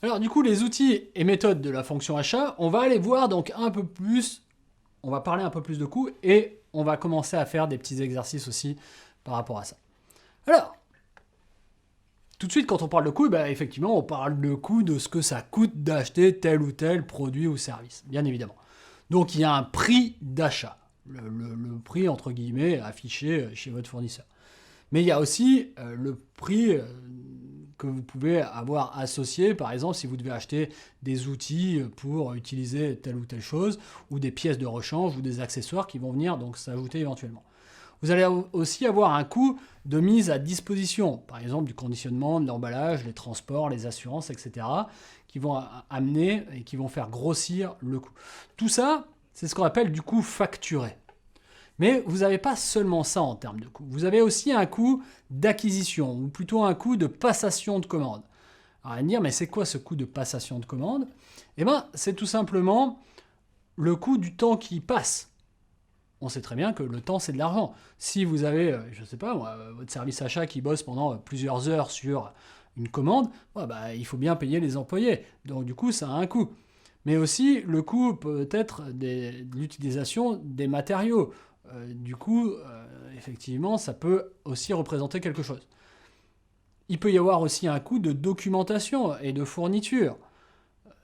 Alors du coup, les outils et méthodes de la fonction achat, on va aller voir donc un peu plus, on va parler un peu plus de coûts et on va commencer à faire des petits exercices aussi par rapport à ça. Alors, tout de suite, quand on parle de coût, effectivement, on parle de coût de ce que ça coûte d'acheter tel ou tel produit ou service, bien évidemment. Donc il y a un prix d'achat, le prix entre guillemets affiché chez votre fournisseur. Mais il y a aussi le prix que vous pouvez avoir associé, par exemple, si vous devez acheter des outils pour utiliser telle ou telle chose, ou des pièces de rechange, ou des accessoires qui vont venir donc s'ajouter éventuellement. Vous allez aussi avoir un coût de mise à disposition, par exemple du conditionnement, de l'emballage, les transports, les assurances, etc., qui vont amener et qui vont faire grossir le coût. Tout ça, c'est ce qu'on appelle du coût facturé. Mais vous n'avez pas seulement ça en termes de coût. Vous avez aussi un coût d'acquisition, ou plutôt un coût de passation de commande. Alors, on va me dire, mais c'est quoi ce coût de passation de commande? Eh bien, c'est tout simplement le coût du temps qui passe. On sait très bien que le temps, c'est de l'argent. Si vous avez, je ne sais pas, votre service achat qui bosse pendant plusieurs heures sur une commande, il faut bien payer les employés. Donc du coup, ça a un coût. Mais aussi le coût peut-être de l'utilisation des matériaux. Du coup, effectivement, ça peut aussi représenter quelque chose. Il peut y avoir aussi un coût de documentation et de fourniture.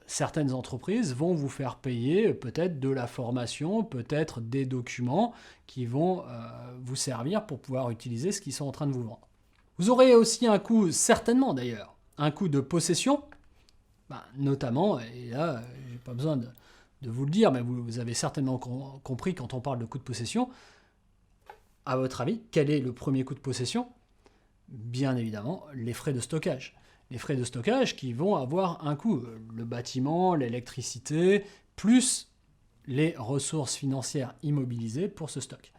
Certaines entreprises vont vous faire payer peut-être de la formation, peut-être des documents qui vont vous servir pour pouvoir utiliser ce qu'ils sont en train de vous vendre. Vous aurez aussi un coût, certainement d'ailleurs, un coût de possession, notamment, et là, je n'ai pas besoin de vous le dire, mais vous avez certainement compris quand on parle de coût de possession. À votre avis, quel est le premier coût de possession? Bien évidemment, les frais de stockage. Les frais de stockage qui vont avoir un coût. Le bâtiment, l'électricité, plus les ressources financières immobilisées pour ce stock.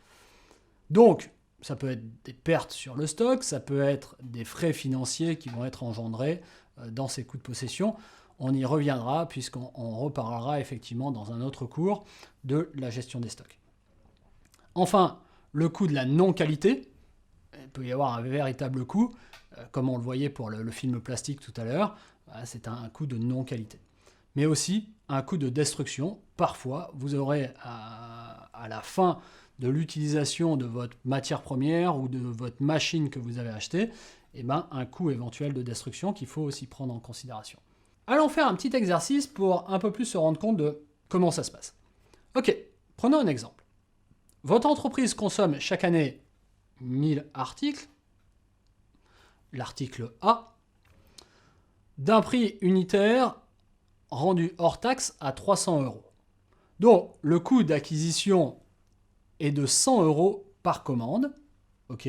Donc, ça peut être des pertes sur le stock, ça peut être des frais financiers qui vont être engendrés dans ces coûts de possession. On y reviendra puisqu'on reparlera effectivement dans un autre cours de la gestion des stocks. Enfin, le coût de la non-qualité. Il peut y avoir un véritable coût, comme on le voyait pour le film plastique tout à l'heure, c'est un coût de non-qualité. Mais aussi un coût de destruction. Parfois, vous aurez à la fin de l'utilisation de votre matière première ou de votre machine que vous avez achetée, un coût éventuel de destruction qu'il faut aussi prendre en considération. Allons faire un petit exercice pour un peu plus se rendre compte de comment ça se passe. Ok, prenons un exemple. Votre entreprise consomme chaque année 1000 articles, l'article A, d'un prix unitaire rendu hors taxe à 300 €. Donc, le coût d'acquisition est de 100 € par commande. Ok.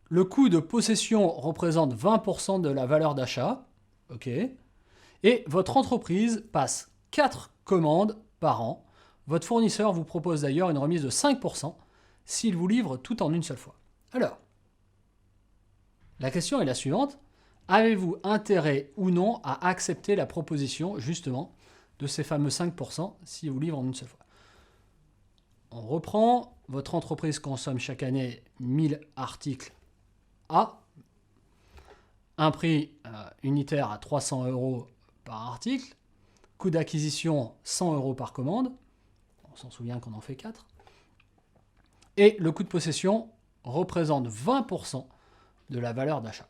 Le coût de possession représente 20% de la valeur d'achat. Ok. Et votre entreprise passe 4 commandes par an. Votre fournisseur vous propose d'ailleurs une remise de 5% s'il vous livre tout en une seule fois. Alors, la question est la suivante. Avez-vous intérêt ou non à accepter la proposition, justement, de ces fameux 5% s'il vous livre en une seule fois? On reprend. Votre entreprise consomme chaque année 1000 articles A. Un prix unitaire à 300 € par article. Coût d'acquisition 100 € par commande. On s'en souvient qu'on en fait 4. Et le coût de possession représente 20% de la valeur d'achat.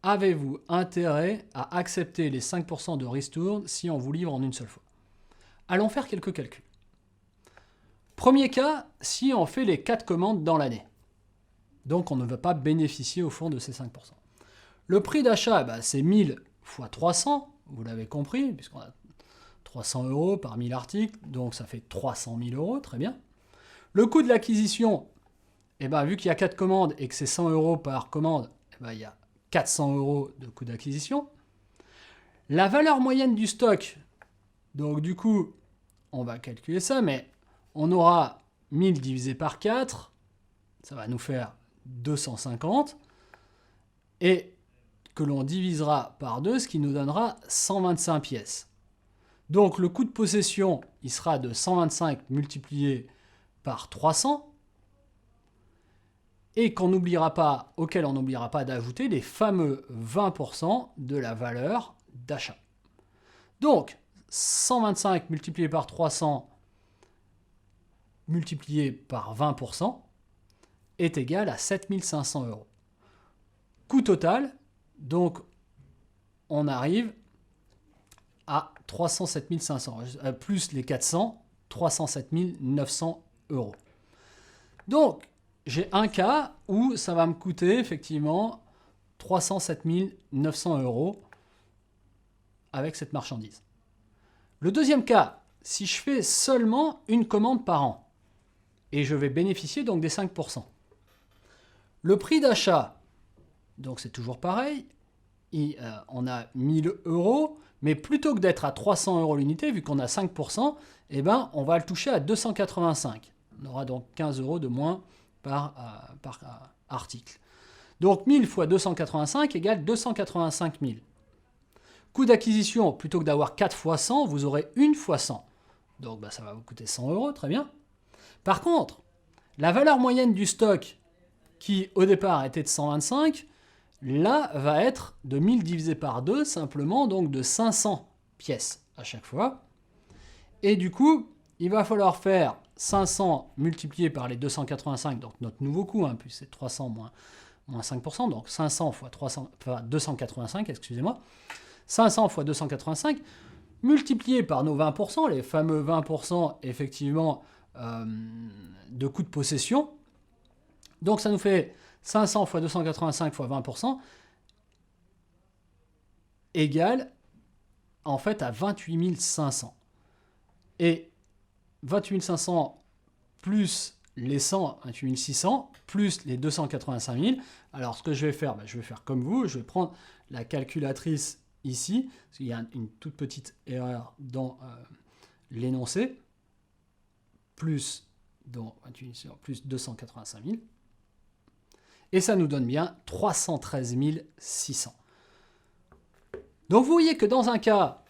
Avez-vous intérêt à accepter les 5% de ristourne si on vous livre en une seule fois? Allons faire quelques calculs. Premier cas, si on fait les 4 commandes dans l'année. Donc on ne va pas bénéficier au fond de ces 5%. Le prix d'achat, c'est 1000 fois 300, vous l'avez compris, puisqu'on a 300 € par 1000 articles, donc ça fait 300 000 €, très bien. Le coût de l'acquisition, vu qu'il y a 4 commandes et que c'est 100 € par commande, il y a 400 € de coût d'acquisition. La valeur moyenne du stock, donc du coup, on va calculer ça, mais on aura 1000 divisé par 4, ça va nous faire 250, et que l'on divisera par 2, ce qui nous donnera 125 pièces. Donc le coût de possession, il sera de 125 multiplié par 300, et auquel on n'oubliera pas d'ajouter les fameux 20% de la valeur d'achat. Donc, 125 multiplié par 300 multiplié par 20% est égal à 7 500 euros. Coût total, donc on arrive à 307 500, plus les 400, 307 900 euros. Donc, j'ai un cas où ça va me coûter effectivement 307 900 euros avec cette marchandise. Le deuxième cas, si je fais seulement une commande par an, et je vais bénéficier donc des 5%. Le prix d'achat, donc c'est toujours pareil, on a 1000 euros, mais plutôt que d'être à 300 euros l'unité, vu qu'on a 5%, eh ben, on va le toucher à 285. On aura donc 15 euros de moins par article. Donc 1000 fois 285 égale 285 000. Coût d'acquisition, plutôt que d'avoir 4 fois 100, vous aurez 1 fois 100. Donc ça va vous coûter 100 euros, très bien. Par contre, la valeur moyenne du stock, qui au départ était de 125, là va être de 1000 divisé par 2, simplement donc de 500 pièces à chaque fois. Et du coup, il va falloir faire 500 multiplié par les 285, donc notre nouveau coût, hein, puis c'est 300 moins 5%, donc 500 fois 285, excusez-moi. 500 fois 285, multiplié par nos 20%, les fameux 20% effectivement de coût de possession. Donc ça nous fait 500 fois 285 fois 20% égale en fait à 28 500. Et 28 500 plus les 100, 28 600, plus les 285 000. Alors ce que je vais faire, je vais faire comme vous, je vais prendre la calculatrice ici, parce qu'il y a une toute petite erreur dans l'énoncé, plus, donc, plus 285 000, et ça nous donne bien 313 600. Donc vous voyez que dans un cas,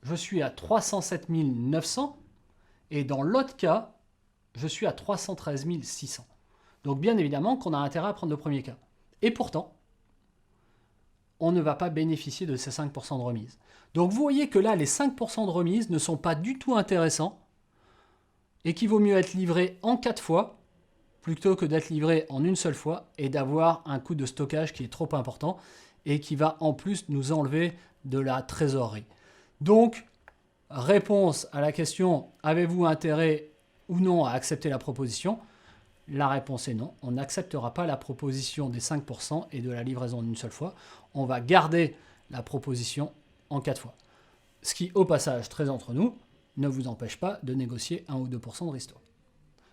je suis à 307 900, et dans l'autre cas, je suis à 313 600. Donc bien évidemment qu'on a intérêt à prendre le premier cas. Et pourtant, on ne va pas bénéficier de ces 5% de remise. Donc vous voyez que là, les 5% de remise ne sont pas du tout intéressants et qu'il vaut mieux être livré en 4 fois plutôt que d'être livré en une seule fois et d'avoir un coût de stockage qui est trop important et qui va en plus nous enlever de la trésorerie. Donc, réponse à la question « Avez-vous intérêt ou non à accepter la proposition ?» La réponse est non. On n'acceptera pas la proposition des 5% et de la livraison en une seule fois. On va garder la proposition en 4 fois. Ce qui, au passage, très entre nous, ne vous empêche pas de négocier 1 ou 2% de ristourne.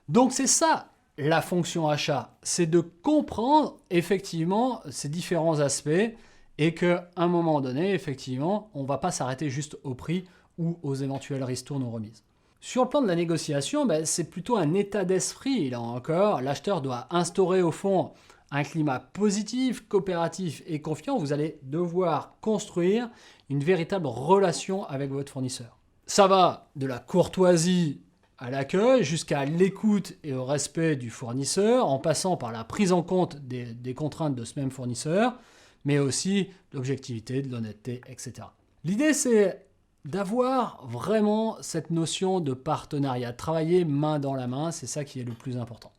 Donc c'est ça la fonction achat, c'est de comprendre effectivement ces différents aspects et qu'à un moment donné, effectivement, on ne va pas s'arrêter juste au prix ou aux éventuelles ristournes ou remises. Sur le plan de la négociation, c'est plutôt un état d'esprit. Là encore, l'acheteur doit instaurer au fond un climat positif, coopératif et confiant. Vous allez devoir construire une véritable relation avec votre fournisseur. Ça va de la courtoisie à l'accueil jusqu'à l'écoute et au respect du fournisseur, en passant par la prise en compte des contraintes de ce même fournisseur, mais aussi l'objectivité, de l'honnêteté, etc. L'idée, c'est d'avoir vraiment cette notion de partenariat, de travailler main dans la main, c'est ça qui est le plus important.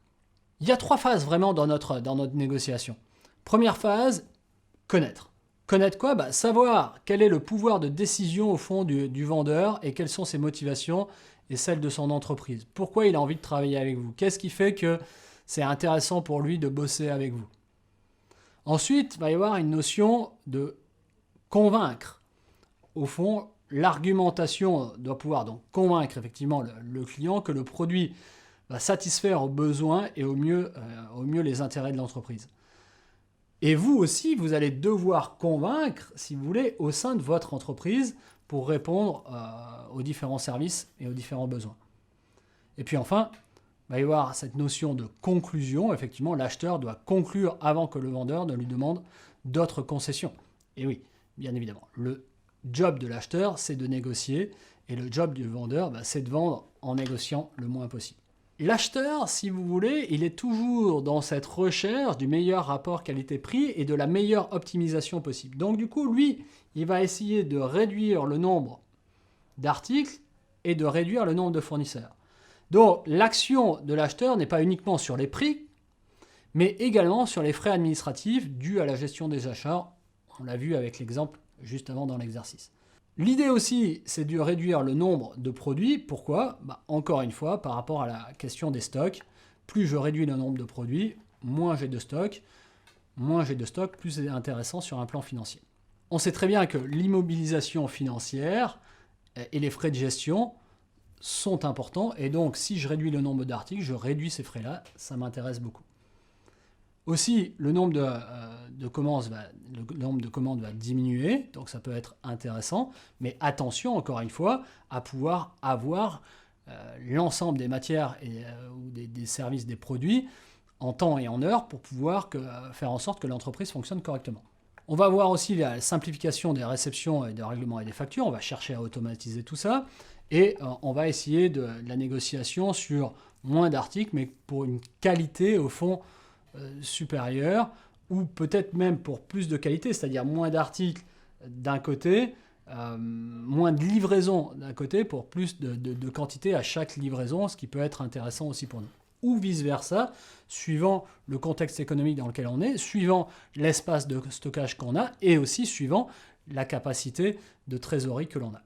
Il y a 3 phases vraiment dans notre négociation. Première phase, connaître. Connaître quoi ? Savoir quel est le pouvoir de décision au fond du vendeur et quelles sont ses motivations et celles de son entreprise. Pourquoi il a envie de travailler avec vous ? Qu'est-ce qui fait que c'est intéressant pour lui de bosser avec vous ? Ensuite, il va y avoir une notion de convaincre. Au fond, l'argumentation doit pouvoir donc convaincre effectivement le client que le produit va satisfaire aux besoins et au mieux les intérêts de l'entreprise. Et vous aussi, vous allez devoir convaincre, si vous voulez, au sein de votre entreprise pour répondre aux différents services et aux différents besoins. Et puis enfin, il va y avoir cette notion de conclusion. Effectivement, l'acheteur doit conclure avant que le vendeur ne lui demande d'autres concessions. Et oui, bien évidemment, le job de l'acheteur, c'est de négocier, et le job du vendeur, c'est de vendre en négociant le moins possible. L'acheteur, si vous voulez, il est toujours dans cette recherche du meilleur rapport qualité-prix et de la meilleure optimisation possible. Donc du coup, lui, il va essayer de réduire le nombre d'articles et de réduire le nombre de fournisseurs. Donc l'action de l'acheteur n'est pas uniquement sur les prix, mais également sur les frais administratifs dus à la gestion des achats. On l'a vu avec l'exemple juste avant dans l'exercice. L'idée aussi, c'est de réduire le nombre de produits. Pourquoi ? Encore une fois, par rapport à la question des stocks, plus je réduis le nombre de produits, moins j'ai de stocks. Moins j'ai de stocks, plus c'est intéressant sur un plan financier. On sait très bien que l'immobilisation financière et les frais de gestion sont importants. Et donc, si je réduis le nombre d'articles, je réduis ces frais-là. Ça m'intéresse beaucoup. Aussi, le nombre de commandes va diminuer, donc ça peut être intéressant. Mais attention, encore une fois, à pouvoir avoir l'ensemble des matières ou des services, des produits en temps et en heure pour pouvoir faire en sorte que l'entreprise fonctionne correctement. On va voir aussi la simplification des réceptions et des règlements et des factures. On va chercher à automatiser tout ça. Et on va essayer de la négociation sur moins d'articles, mais pour une qualité, au fond, supérieure, ou peut-être même pour plus de qualité, c'est-à-dire moins d'articles d'un côté, moins de livraison d'un côté, pour plus de quantité à chaque livraison, ce qui peut être intéressant aussi pour nous. Ou vice-versa, suivant le contexte économique dans lequel on est, suivant l'espace de stockage qu'on a, et aussi suivant la capacité de trésorerie que l'on a.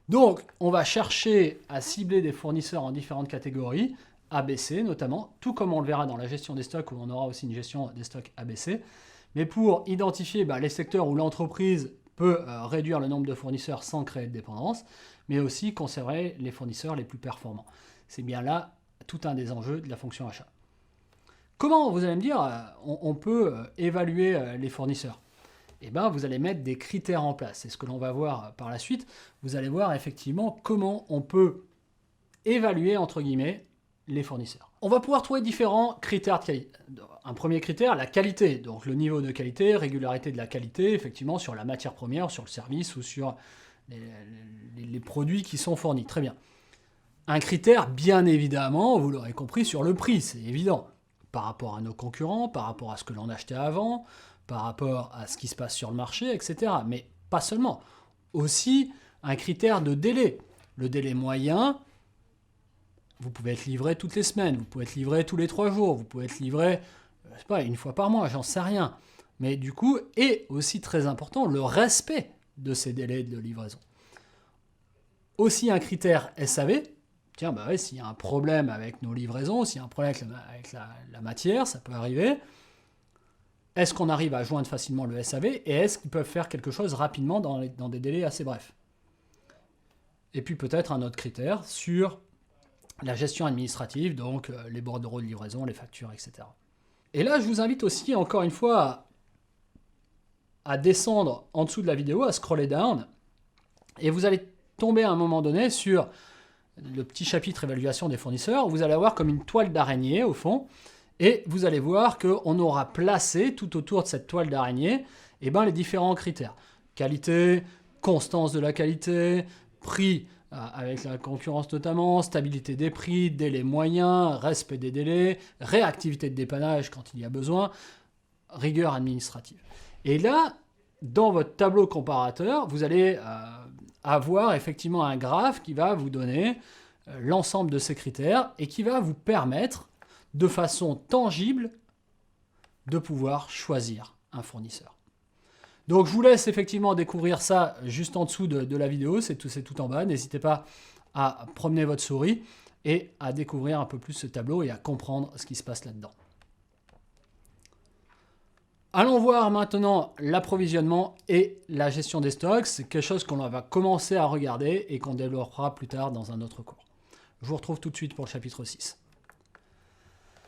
Donc, on va chercher à cibler des fournisseurs en différentes catégories, ABC notamment, tout comme on le verra dans la gestion des stocks, où on aura aussi une gestion des stocks ABC. Mais pour identifier les secteurs où l'entreprise peut réduire le nombre de fournisseurs sans créer de dépendance, mais aussi conserver les fournisseurs les plus performants. C'est bien là tout un des enjeux de la fonction achat. Comment, vous allez me dire, on peut évaluer les fournisseurs ? Eh bien, vous allez mettre des critères en place. C'est ce que l'on va voir par la suite. Vous allez voir effectivement comment on peut évaluer, entre guillemets, les fournisseurs. On va pouvoir trouver différents critères de qualité. Un premier critère, la qualité. Donc le niveau de qualité, régularité de la qualité, effectivement, sur la matière première, sur le service ou sur les produits qui sont fournis. Très bien. Un critère, bien évidemment, vous l'aurez compris, sur le prix, c'est évident. Par rapport à nos concurrents, par rapport à ce que l'on achetait avant, par rapport à ce qui se passe sur le marché, etc. Mais pas seulement. Aussi, un critère de délai. Le délai moyen, vous pouvez être livré toutes les semaines, vous pouvez être livré tous les 3 jours, vous pouvez être livré, je sais pas, une fois par mois, j'en sais rien. Mais du coup, et aussi très important, le respect de ces délais de livraison. Aussi un critère SAV. Tiens, s'il y a un problème avec nos livraisons, s'il y a un problème avec la matière, ça peut arriver. Est-ce qu'on arrive à joindre facilement le SAV et est-ce qu'ils peuvent faire quelque chose rapidement dans des délais assez brefs? Et puis peut-être un autre critère sur la gestion administrative, donc les bordereaux de livraison, les factures, etc. Et là, je vous invite aussi, encore une fois, à descendre en dessous de la vidéo, à scroller down, et vous allez tomber à un moment donné sur le petit chapitre évaluation des fournisseurs, où vous allez avoir comme une toile d'araignée au fond, et vous allez voir qu'on aura placé tout autour de cette toile d'araignée les différents critères. Qualité, constance de la qualité, prix avec la concurrence notamment, stabilité des prix, délai moyen, respect des délais, réactivité de dépannage quand il y a besoin, rigueur administrative. Et là, dans votre tableau comparateur, vous allez avoir effectivement un graphe qui va vous donner l'ensemble de ces critères et qui va vous permettre de façon tangible de pouvoir choisir un fournisseur. Donc je vous laisse effectivement découvrir ça juste en dessous de la vidéo, c'est tout en bas. N'hésitez pas à promener votre souris et à découvrir un peu plus ce tableau et à comprendre ce qui se passe là-dedans. Allons voir maintenant l'approvisionnement et la gestion des stocks. C'est quelque chose qu'on va commencer à regarder et qu'on développera plus tard dans un autre cours. Je vous retrouve tout de suite pour le chapitre 6.